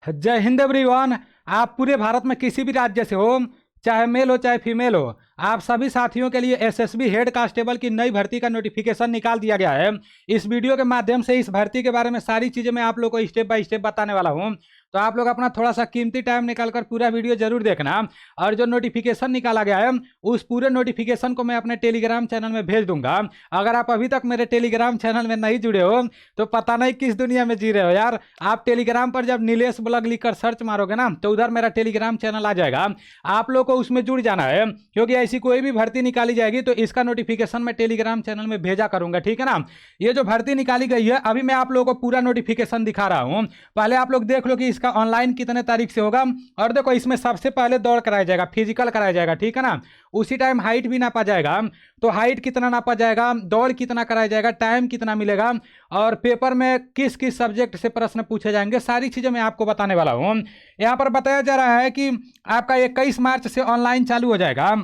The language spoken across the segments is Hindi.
जय हिंद एवरीवन। आप पूरे भारत में किसी भी राज्य से हो, चाहे मेल हो चाहे फीमेल हो, आप सभी साथियों के लिए एसएसबी हेड कांस्टेबल की नई भर्ती का नोटिफिकेशन निकाल दिया गया है। इस वीडियो के माध्यम से इस भर्ती के बारे में सारी चीज़ें मैं आप लोग को स्टेप बाय स्टेप बताने वाला हूं, तो आप लोग अपना थोड़ा सा कीमती टाइम निकालकर पूरा वीडियो जरूर देखना। और जो नोटिफिकेशन निकाला गया है उस पूरे नोटिफिकेशन को मैं अपने टेलीग्राम चैनल में भेज दूंगा। अगर आप अभी तक मेरे टेलीग्राम चैनल में नहीं जुड़े हो तो पता नहीं किस दुनिया में जी रहे हो यार। आप टेलीग्राम पर जब नीलेश ब्लॉग लिखकर सर्च मारोगे ना तो उधर मेरा टेलीग्राम चैनल आ जाएगा। आप लोग को उसमें जुड़ जाना है, क्योंकि ऐसी कोई भी भर्ती निकाली जाएगी तो इसका नोटिफिकेशन मैं टेलीग्राम चैनल में भेजा करूंगा, ठीक है ना। ये जो भर्ती निकाली गई है अभी मैं आप लोगों को पूरा नोटिफिकेशन दिखा रहा हूं। पहले आप लोग देख लो कि इसका ऑनलाइन कितने तारीख से होगा। और देखो इसमें सबसे पहले दौड़ कराया जाएगा, फिजिकल कराया जाएगा, ठीक है ना। उसी टाइम हाइट भी नापा जाएगा, तो हाइट कितना नापा जाएगा, दौड़ कितना कराया जाएगा, टाइम कितना मिलेगा, और पेपर में किस किस सब्जेक्ट से प्रश्न पूछे जाएंगे, सारी चीज़ें मैं आपको बताने वाला हूँ। यहाँ पर बताया जा रहा है कि आपका 21 मार्च से ऑनलाइन चालू हो जाएगा।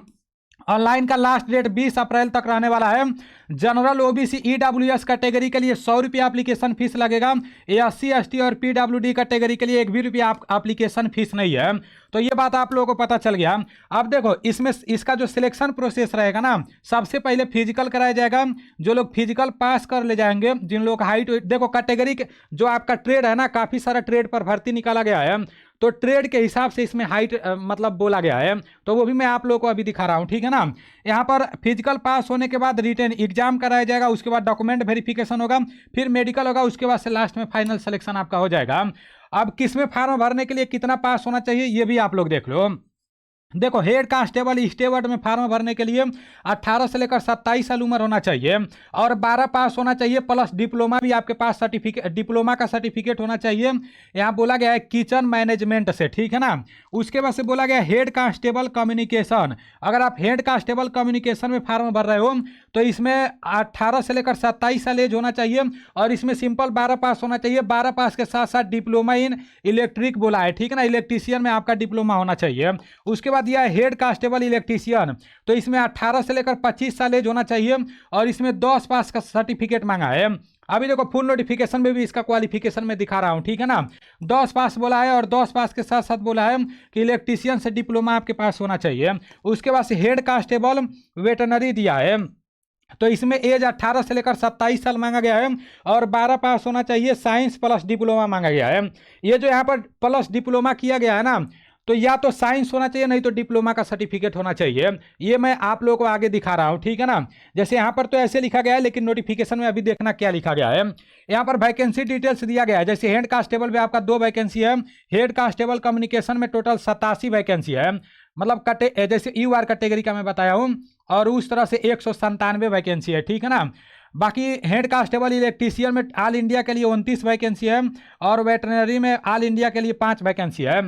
ऑनलाइन का लास्ट डेट 20 अप्रैल तक रहने वाला है। जनरल ओबीसी ईडब्ल्यूएस कैटेगरी के लिए 100 रुपये एप्लीकेशन फीस लगेगा। एससी एसटी और पीडब्ल्यूडी कैटेगरी के लिए 1 भी रुपया एप्लीकेशन फीस नहीं है। तो ये बात आप लोगों को पता चल गया। अब देखो इसमें इसका जो सिलेक्शन प्रोसेस रहेगा ना, सबसे पहले फिजिकल कराया जाएगा। जो लोग फिजिकल पास कर ले जाएंगे, जिन लोग हाइट, देखो कैटेगरी के जो आपका ट्रेड है ना, काफ़ी सारा ट्रेड पर भर्ती निकाला गया है, तो ट्रेड के हिसाब से इसमें हाइट मतलब बोला गया है, तो वो भी मैं आप लोगों को अभी दिखा रहा हूँ, ठीक है ना। यहाँ पर फिजिकल पास होने के बाद रिटन एग्जाम कराया जाएगा, उसके बाद डॉक्यूमेंट वेरिफिकेशन होगा, फिर मेडिकल होगा, उसके बाद से लास्ट में फाइनल सिलेक्शन आपका हो जाएगा। अब किस में फॉर्म भरने के लिए कितना पास होना चाहिए ये भी आप लोग देख लो। देखो हेड कांस्टेबल स्टेवर्ड में फार्म भरने के लिए 18 से लेकर 27 साल उम्र होना चाहिए, और 12 पास होना चाहिए, प्लस डिप्लोमा भी आपके पास सर्टिफिकेट, डिप्लोमा का सर्टिफिकेट होना चाहिए। यहाँ बोला गया है किचन मैनेजमेंट से, ठीक है ना। उसके बाद से बोला गया हेड कांस्टेबल कम्युनिकेशन। अगर आप हेड कांस्टेबल कम्युनिकेशन में फार्म भर रहे हो तो इसमें 18 से लेकर 27 साल एज होना चाहिए, और इसमें सिंपल 12 पास होना चाहिए। 12 पास के साथ साथ डिप्लोमा इन इलेक्ट्रिक बोला है, ठीक है ना, इलेक्ट्रीशियन में आपका डिप्लोमा होना चाहिए। उसके बाद दिया है हेड कांस्टेबल इलेक्ट्रीशियन, तो इसमें 18 से लेकर 25 साल एज होना चाहिए, और इसमें 10 पास का सर्टिफिकेट मांगा है। अभी देखो फुल नोटिफिकेशन में भी इसका क्वालिफिकेशन में दिखा रहा हूं, ठीक है ना। 10 पास बोला है, और 10 पास के साथ साथ बोला है कि इलेक्ट्रीशियन से डिप्लोमा आपके पास होना चाहिए। उसके बाद से हेड कांस्टेबल वेटनरी दिया है, तो इसमें एज 18 से लेकर 27 साल मांगा गया है, और 12 पास होना चाहिए, साइंस प्लस डिप्लोमा मांगा गया है। ये जो यहाँ पर प्लस डिप्लोमा किया गया है ना, तो या तो साइंस होना चाहिए, नहीं तो डिप्लोमा का सर्टिफिकेट होना चाहिए। ये मैं आप लोगों को आगे दिखा रहा हूँ, ठीक है ना। जैसे यहाँ पर तो ऐसे लिखा गया है, लेकिन नोटिफिकेशन में अभी देखना क्या लिखा गया है। यहाँ पर वैकेंसी डिटेल्स दिया गया है। जैसे हेड कांस्टेबल में आपका 2 वैकेंसी है, हेड कांस्टेबल कम्युनिकेशन में टोटल 87 वैकेंसी है, मतलब जैसे यूआर कैटेगरी का मैं बताया हूँ, और उस तरह से 197 वैकेंसी है, ठीक है ना। बाकी हेड कांस्टेबल इलेक्ट्रीशियन में ऑल इंडिया के लिए 29 वैकेंसी है, और वेटरनरी में ऑल इंडिया के लिए 5 वैकेंसी है,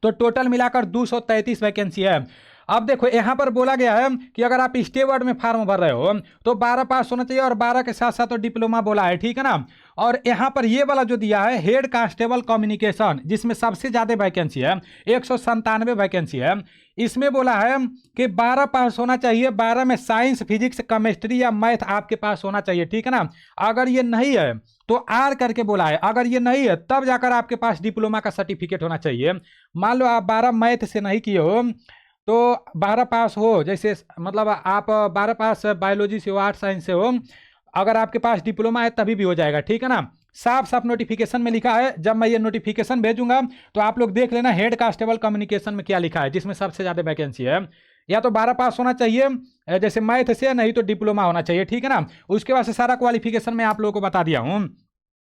तो टोटल मिलाकर 233 वैकेंसी है। अब देखो यहाँ पर बोला गया है कि अगर आप स्टेवर्ड में फार्म भर रहे हो तो 12 पास होना चाहिए, और 12 के साथ साथ तो डिप्लोमा बोला है, ठीक है ना। और यहाँ पर ये वाला जो दिया है हेड कांस्टेबल कम्युनिकेशन, जिसमें सबसे ज़्यादा वैकेंसी है, 197 वैकेंसी है, इसमें बोला है कि 12 पास होना चाहिए, 12 में साइंस फिजिक्स केमिस्ट्री या मैथ आपके पास होना चाहिए, ठीक है ना। अगर ये नहीं है तो आर करके बोला है, अगर ये नहीं है तब जाकर आपके पास डिप्लोमा का सर्टिफिकेट होना चाहिए। मान लो आप 12 मैथ से नहीं किए हो तो 12 पास हो, जैसे मतलब आप 12 पास बायोलॉजी से हो, आर्ट साइंस से हो, अगर आपके पास डिप्लोमा है तभी भी हो जाएगा, ठीक है ना। साफ साफ नोटिफिकेशन में लिखा है। जब मैं ये नोटिफिकेशन भेजूंगा तो आप लोग देख लेना हेड कांस्टेबल कम्युनिकेशन में क्या लिखा है, जिसमें सबसे ज़्यादा वैकेंसी है। या तो 12 पास होना चाहिए जैसे मैथ से, नहीं तो डिप्लोमा होना चाहिए, ठीक है ना। उसके बाद से सारा क्वालिफिकेशन मैं आप लोगों को बता दिया हूँ।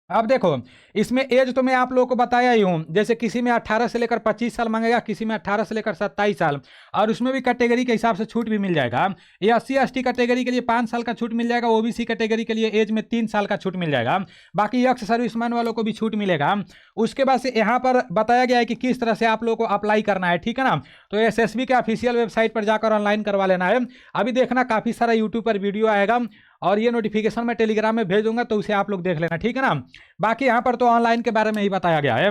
अब देखो इसमें एज तो मैं आप लोगों को बताया ही हूँ, जैसे किसी में 18 से लेकर 25 साल मांगेगा, किसी में 18 से लेकर 27 साल, और उसमें भी कैटेगरी के हिसाब से छूट भी मिल जाएगा। ये एससी एसटी कैटेगरी के लिए 5 साल का छूट मिल जाएगा, ओबीसी कैटेगरी के लिए एज में 3 साल का छूट मिल जाएगा, बाकी एक्स सर्विसमैन वालों को भी छूट मिलेगा। उसके बाद से यहाँ पर बताया गया है कि किस तरह से आप लोगों को अप्लाई करना है, ठीक है ना। तो एसएसबी के ऑफिशियल वेबसाइट पर जाकर ऑनलाइन करवा लेना है। अभी देखना काफ़ी सारा यूट्यूब पर वीडियो आएगा, और ये नोटिफिकेशन मैं टेलीग्राम में भेज दूंगा, तो उसे आप लोग देख लेना, ठीक है ना। बाकी यहाँ पर तो ऑनलाइन के बारे में ही बताया गया है।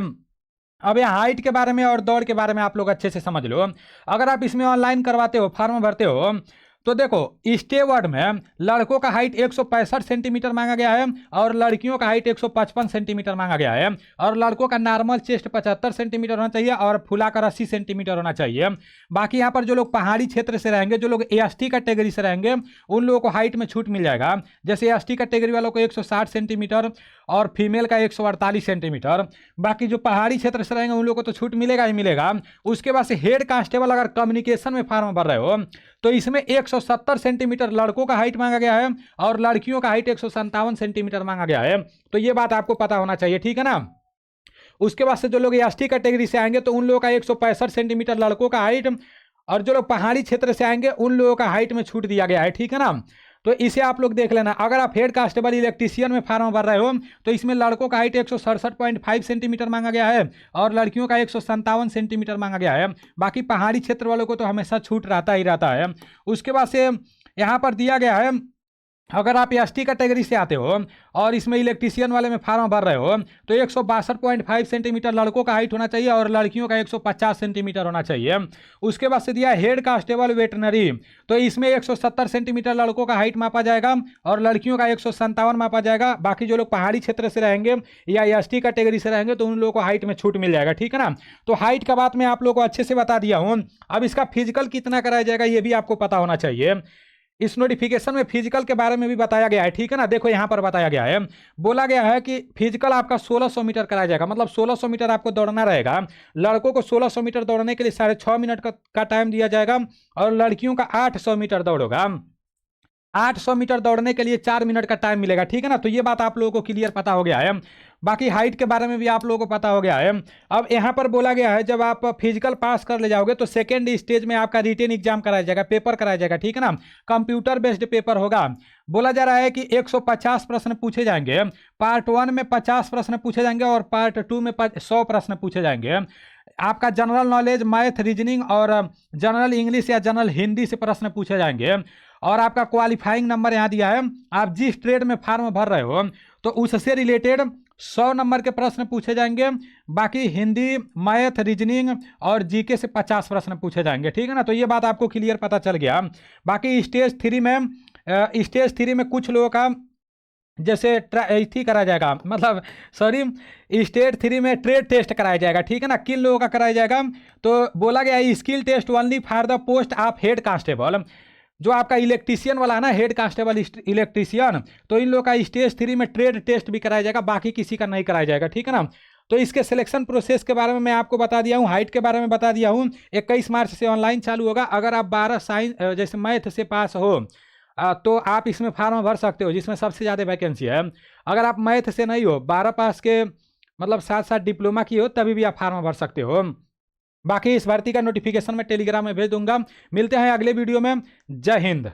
अब यहाँ हाइट के बारे में और दौड़ के बारे में आप लोग अच्छे से समझ लो। अगर आप इसमें ऑनलाइन करवाते हो, फॉर्म भरते हो, तो देखो स्टेवर्ड में लड़कों का हाइट 165 सेंटीमीटर मांगा गया है और लड़कियों का हाइट 155 सेंटीमीटर मांगा गया है। और लड़कों का नॉर्मल चेस्ट 75 सेंटीमीटर होना चाहिए और फुलाकर 80 सेंटीमीटर होना चाहिए। बाकी यहाँ पर जो लोग पहाड़ी क्षेत्र से रहेंगे, जो लोग एसटी कैटेगरी से रहेंगे, उन लोगों को हाइट में छूट मिल जाएगा। जैसे एसटी कैटेगरी वालों को 160 सेंटीमीटर और फीमेल का 148 सेंटीमीटर। बाकी जो पहाड़ी क्षेत्र से रहेंगे उन लोगों को तो छूट मिलेगा ही मिलेगा। उसके बाद से हेड कांस्टेबल अगर कम्युनिकेशन में फॉर्म भर रहे हो तो इसमें 170 सेंटीमीटर लड़कों का हाइट मांगा गया है और लड़कियों का हाइट 157 सेंटीमीटर मांगा गया है। तो ये बात आपको पता होना चाहिए, ठीक है ना। उसके बाद से जो लोग एसटी कैटेगरी से आएंगे तो उन लोगों का 165 सेंटीमीटर लड़कों का हाइट और जो लोग पहाड़ी क्षेत्र से आएंगे उन लोगों का हाइट में छूट दिया गया है, ठीक है ना। तो इसे आप लोग देख लेना। अगर आप हेड कांस्टेबल इलेक्ट्रीशियन में फॉर्म भर रहे हो तो इसमें लड़कों का हाइट 167.5 सेंटीमीटर मांगा गया है और लड़कियों का 157 सेंटीमीटर मांगा गया है। बाकी पहाड़ी क्षेत्र वालों को तो हमेशा छूट रहता ही रहता है। उसके बाद से यहाँ पर दिया गया है, अगर आप एसटी कैटेगरी से आते हो और इसमें इलेक्ट्रीशियन वाले में फॉर्म भर रहे हो तो 162.5 सेंटीमीटर लड़कों का हाइट होना चाहिए और लड़कियों का 150 सेंटीमीटर होना चाहिए। उसके बाद से दिया हेड कांस्टेबल वेटनरी, तो इसमें 170 सेंटीमीटर लड़कों का हाइट मापा जाएगा और लड़कियों का 157 मापा जाएगा। बाकी जो लोग पहाड़ी क्षेत्र से रहेंगे या एसटी कैटेगरी से रहेंगे तो उन लोगों को हाइट में छूट मिल जाएगा, ठीक है ना। तो हाइट का बात मैं आप लोगों को अच्छे से बता दिया हूँ। अब इसका फिजिकल कितना कराया जाएगा ये भी आपको पता होना चाहिए। इस नोटिफिकेशन में फिजिकल के बारे में भी बताया गया है, ठीक है ना। देखो यहाँ पर बताया गया है, बोला गया है कि फिजिकल आपका 1600 मीटर कराया जाएगा, मतलब 1600 मीटर आपको दौड़ना रहेगा। लड़कों को 1600 मीटर दौड़ने के लिए 6.5 मिनट का टाइम दिया जाएगा और लड़कियों का 800 मीटर दौड़ोगा। 800 मीटर दौड़ने के लिए 4 मिनट का टाइम मिलेगा, ठीक है ना। तो ये बात आप लोगों को क्लियर पता हो गया है। बाकी हाइट के बारे में भी आप लोगों को पता हो गया है। अब यहाँ पर बोला गया है जब आप फिजिकल पास कर ले जाओगे तो सेकेंड स्टेज में आपका रिटेन एग्जाम कराया जाएगा, पेपर कराया जाएगा, ठीक है ना। कंप्यूटर बेस्ड पेपर होगा। बोला जा रहा है कि 150 प्रश्न पूछे जाएंगे। पार्ट 1 में 50 प्रश्न पूछे जाएंगे और पार्ट 2 में 100 प्रश्न पूछे जाएंगे। आपका जनरल नॉलेज, मैथ, रीजनिंग और जनरल इंग्लिश या जनरल हिंदी से प्रश्न पूछे जाएंगे। और आपका क्वालिफाइंग नंबर यहाँ दिया है, आप जिस ट्रेड में फॉर्म भर रहे हो तो उससे रिलेटेड 100 नंबर के प्रश्न पूछे जाएंगे। बाकी हिंदी, मैथ, रीजनिंग और जीके से 50 प्रश्न पूछे जाएंगे, ठीक है ना। तो ये बात आपको क्लियर पता चल गया। बाकी स्टेज 3 में कुछ लोगों का जैसे थी कराया जाएगा, मतलब सॉरी स्टेज 3 में ट्रेड टेस्ट कराया जाएगा, ठीक है ना। किन लोगों का कराया जाएगा तो बोला गया है skill test only for the post of head constable. जो आपका इलेक्ट्रीशियन वाला है ना, हेड कांस्टेबल इलेक्ट्रीशियन, तो इन लोगों का स्टेज 3 में ट्रेड टेस्ट भी कराया जाएगा, बाकी किसी का नहीं कराया जाएगा, ठीक है ना। तो इसके सिलेक्शन प्रोसेस के बारे में मैं आपको बता दिया हूँ, हाइट के बारे में बता दिया हूँ। 21 मार्च से ऑनलाइन चालू होगा। अगर आप 12 साइंस जैसे मैथ से पास हो तो आप इसमें फॉर्म भर सकते हो, जिसमें सबसे ज़्यादा वैकेंसी है। अगर आप मैथ से नहीं हो, 12 पास के मतलब साथ साथ डिप्लोमा की हो, तभी भी आप फॉर्म भर सकते हो। बाकी इस भर्ती का नोटिफिकेशन मैं टेलीग्राम में भेज दूंगा। मिलते हैं अगले वीडियो में। जय हिंद।